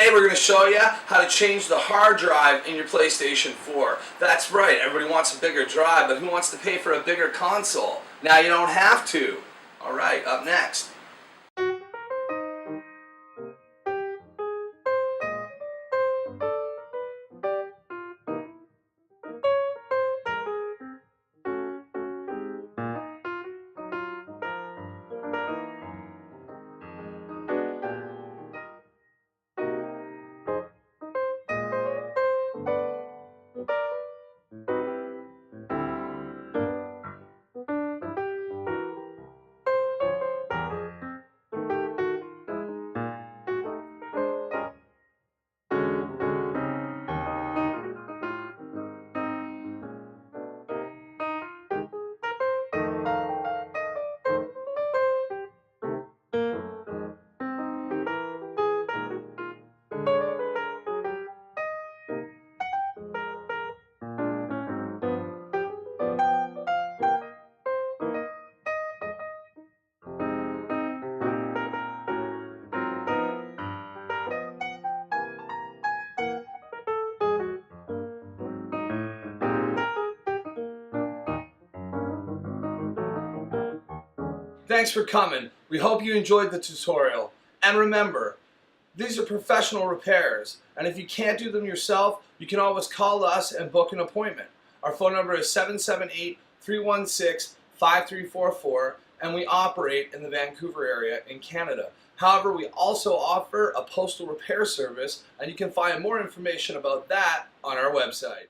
Today we're going to show you how to change the hard drive in your PlayStation 4. That's right, everybody wants a bigger drive, but who wants to pay for a bigger console? Now you don't have to. Alright, up next. Thanks for coming. We hope you enjoyed the tutorial. And remember, these are professional repairs, and if you can't do them yourself, you can always call us and book an appointment. Our phone number is 778-316-5344, and we operate in the Vancouver area in Canada. However, we also offer a postal repair service, and you can find more information about that on our website.